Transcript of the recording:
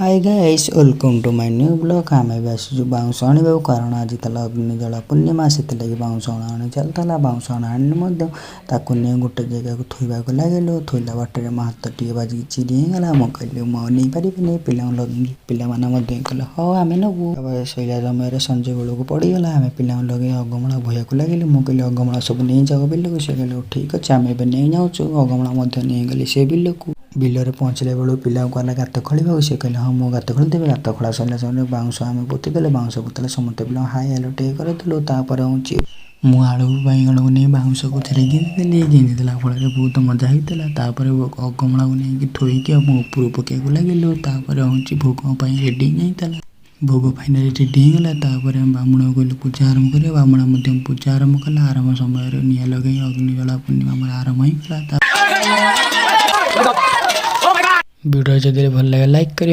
Hi guys welcome to my new blog I'm आसू बाउंश आने कारण आज अग्नि जला पूर्णिमा से लगे बाउंश अणा चलता बाउंश आने गोटे जगह को थोक लगे थोला बाटर मो हाथ टे बाजिक चिरीगला मुझे मो नहीं पारि पिला लगे कहले हाँ आम नबू शैला समय संजय बेलू को पड़गला आम पिला लगे अगमला भैया को लगे मुझे अगमला सब नहीं जाओ बिल को सी कहले ठीक अच्छे आम नहीं जाऊँ अगमला नहीं गली से बिल को बिलर पहुँचला बेलू पिला कहला गात खोल से कहले हाँ मो गात खोलदेवी गात खोला सरला समय बाउंश आम पोतीदेले बाउंश पोतले समस्त पिला हाई हेलो टे करदेलु हूँ मु आलू बैगण को नहीं बाउंश को थेरे गेंदी गेंदीदेला फल बहुत मजा होता अगमला को नहीं थोक ऊपर पकड़ लगे हूँ भोग रेडी नहीं भोग फाइनाली रेडी होगा बामुण कहलु पूजा आरंभ कर बामुण पूजा आरंभ कला आरंभ समय निआ लगे अग्नि जला पूर्णिमा आरंभ होगा वीडियो जदि भल लगे लाइक करिए।